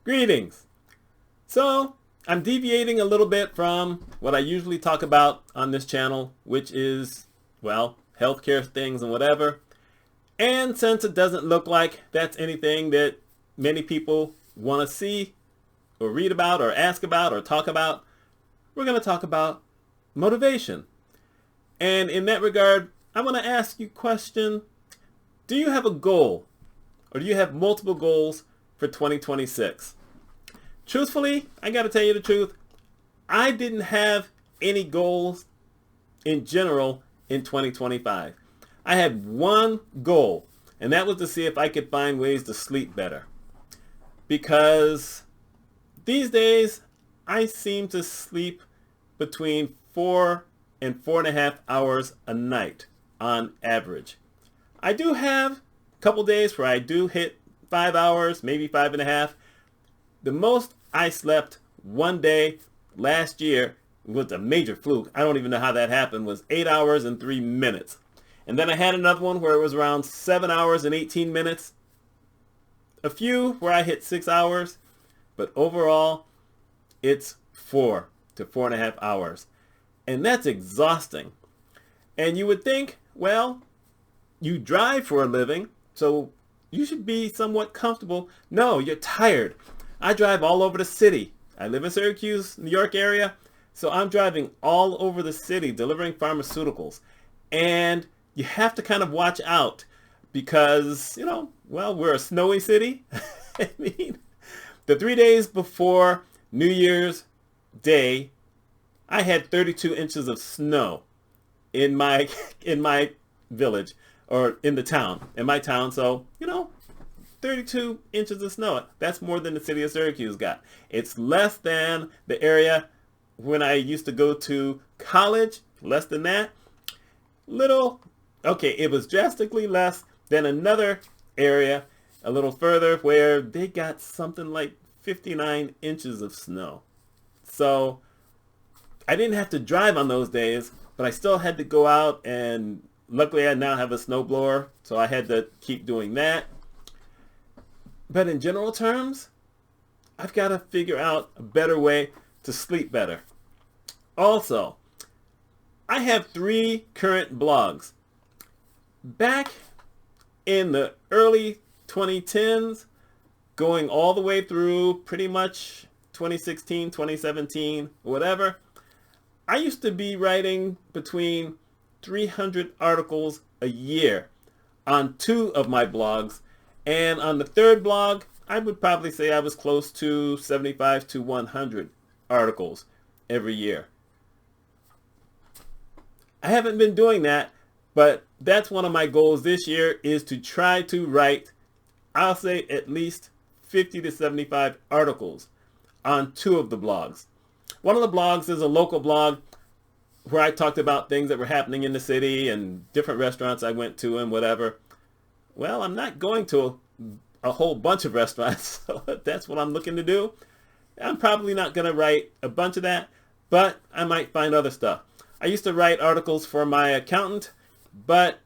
Greetings. So, I'm deviating a little bit from what I usually talk about on this channel, which is, well, healthcare things and whatever. And since it doesn't look like that's anything that many people want to see or read about or ask about or talk about, we're going to talk about motivation. And in that regard, I want to ask you a question. Do you have a goal, or do you have multiple goals for 2026? Truthfully, I got to tell you the truth. I didn't have any goals in general in 2025. I had one goal, and that was to see if I could find ways to sleep better. Because these days, I seem to sleep between 4 and 4.5 hours a night on average. I do have a couple days where I do hit 5 hours, maybe 5.5. The most I slept one day last year was a major fluke. I don't even know how that happened. Was 8 hours and 3 minutes. And then I had another one where it was around 7 hours and 18 minutes. A few where I hit 6 hours. But overall, it's 4 to 4.5 hours. And that's exhausting. And you would think, well, you drive for a living, so you should be somewhat comfortable. No, you're tired. I drive all over the city. I live in Syracuse, New York area, so I'm driving all over the city delivering pharmaceuticals. And you have to kind of watch out because, well, we're a snowy city. I mean, the 3 days before New Year's Day, I had 32 inches of snow in my village, or in my town. So, 32 inches of snow. That's more than the city of Syracuse got. It's less than the area when I used to go to college, less than that. It was drastically less than another area a little further where they got something like 59 inches of snow. So I didn't have to drive on those days, but I still had to go out, and luckily I now have a snowblower, so I had to keep doing that. But in general terms, I've got to figure out a better way to sleep better. Also, I have 3 current blogs. Back in the early 2010s, going all the way through pretty much 2016, 2017, whatever, I used to be writing between 300 articles a year on 2 of my blogs. And on the 3rd blog, I would probably say I was close to 75 to 100 articles every year. I haven't been doing that, but that's one of my goals this year, is to try to write, I'll say, at least 50 to 75 articles on 2 of the blogs. One of the blogs is a local blog where I talked about things that were happening in the city and different restaurants I went to and whatever. Well, I'm not going to a whole bunch of restaurants, so that's what I'm looking to do. I'm probably not going to write a bunch of that, but I might find other stuff. I used to write articles for my accountant, but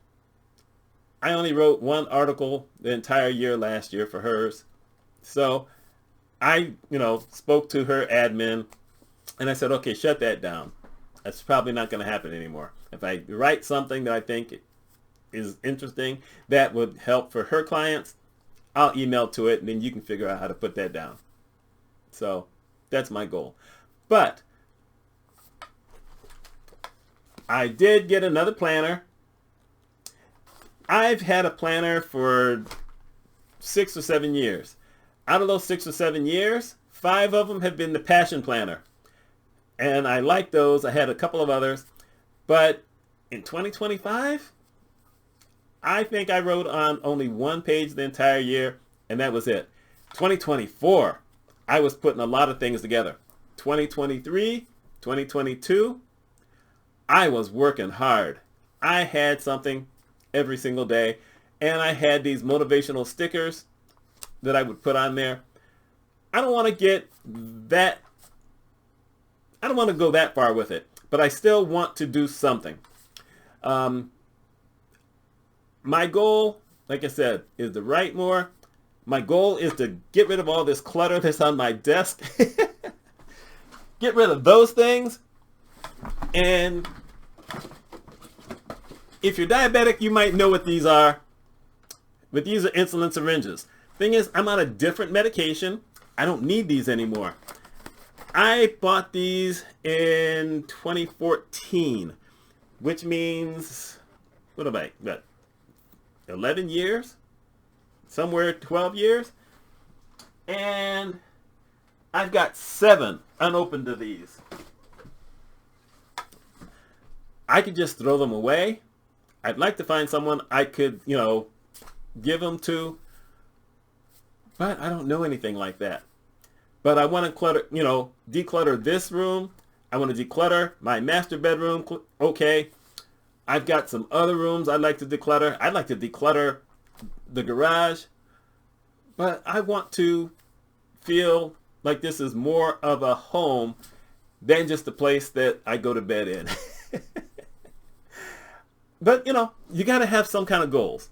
I only wrote 1 article the entire year last year for hers. So I, spoke to her admin, and I said, okay, shut that down. That's probably not going to happen anymore. If I write something that I think is interesting that would help for her clients, I'll email to it, and then you can figure out how to put that down. So that's my goal. But I did get another planner. I've had a planner for 6 or 7 years. Out of those 6 or 7 years, 5 of them have been the Passion Planner. And I like those. I had a couple of others. But in 2025, I think I wrote on only 1 page the entire year, and that was it. 2024, I was putting a lot of things together. 2023, 2022, I was working hard. I had something every single day, and I had these motivational stickers that I would put on there. I don't want to go that far with it, but I still want to do something. My goal, like I said, is to write more, My goal is to get rid of all this clutter that's on my desk. Get rid of those things. And if you're diabetic, you might know what these are. But these are insulin syringes. Thing is, I'm on a different medication. I don't need these anymore. I bought these in 2014, which means, what have I got? 11 years? Somewhere 12 years? And I've got 7 unopened of these. I could just throw them away. I'd like to find someone I could, give them to. But I don't know anything like that. But I want to declutter this room. I want to declutter my master bedroom. Okay. I've got some other rooms I'd like to declutter. I'd like to declutter the garage. But I want to feel like this is more of a home than just a place that I go to bed in. But, you got to have some kind of goals.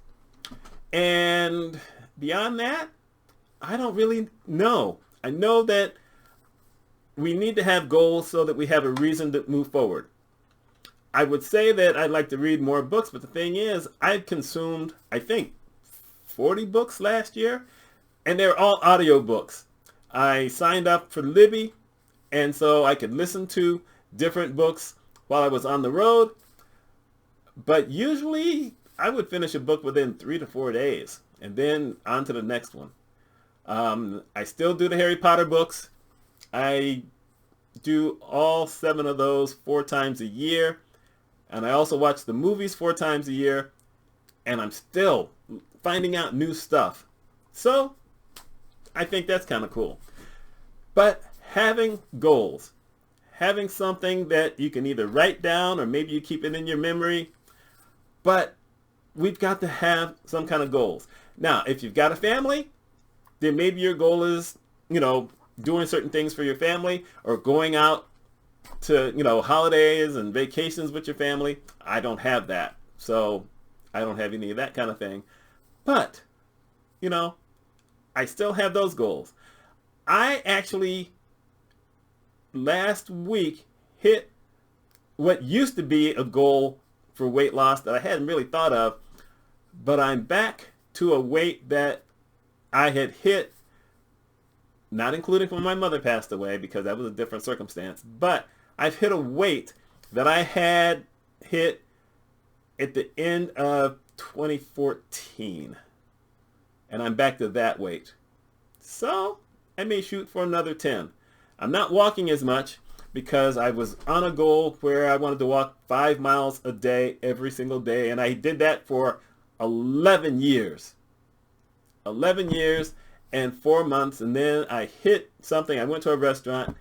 And beyond that, I don't really know. I know that we need to have goals so that we have a reason to move forward. I would say that I'd like to read more books, but the thing is, I've consumed, I think, 40 books last year, and they're all audio books. I signed up for Libby, and so I could listen to different books while I was on the road, but usually I would finish a book within 3 to 4 days, and then on to the next one. I still do the Harry Potter books. I do all 7 of those 4 times a year. And I also watch the movies 4 times a year. And I'm still finding out new stuff. So, I think that's kind of cool. But having goals. Having something that you can either write down or maybe you keep it in your memory. But we've got to have some kind of goals. Now, if you've got a family, then maybe your goal is, doing certain things for your family or going out to, holidays and vacations with your family. I don't have that. So I don't have any of that kind of thing. But, I still have those goals. I actually, last week, hit what used to be a goal for weight loss that I hadn't really thought of. But I'm back to a weight that I had hit, not including when my mother passed away because that was a different circumstance, but I've hit a weight that I had hit at the end of 2014, and I'm back to that weight. So I may shoot for another 10. I'm not walking as much because I was on a goal where I wanted to walk 5 miles a day every single day, and I did that for 11 years. 11 years and 4 months, and then I hit something. I went to a restaurant,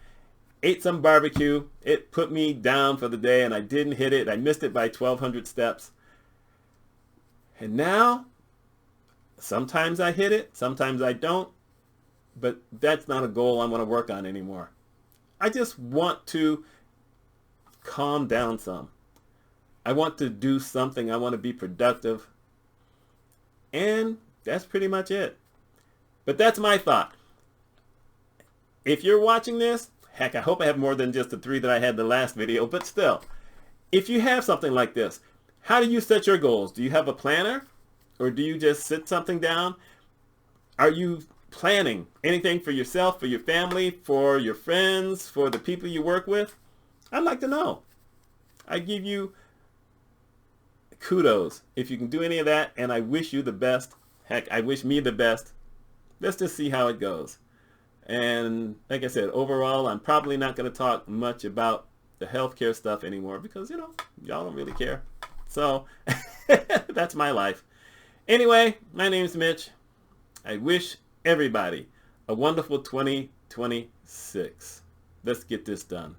ate some barbecue. It put me down for the day, and I didn't hit it. I missed it by 1,200 steps. And now, sometimes I hit it, sometimes I don't, but that's not a goal I want to work on anymore. I just want to calm down some. I want to do something. I want to be productive. And that's pretty much it. But that's my thought. If you're watching this, heck, I hope I have more than just the 3 that I had in the last video, but still, if you have something like this, how do you set your goals? Do you have a planner? Or do you just sit something down? Are you planning anything for yourself, for your family, for your friends, for the people you work with? I'd like to know. I give you kudos if you can do any of that, and I wish you the best. Heck, I wish me the best. Let's just see how it goes. And like I said, overall, I'm probably not going to talk much about the healthcare stuff anymore because, y'all don't really care. So that's my life. Anyway, my name's Mitch. I wish everybody a wonderful 2026. Let's get this done.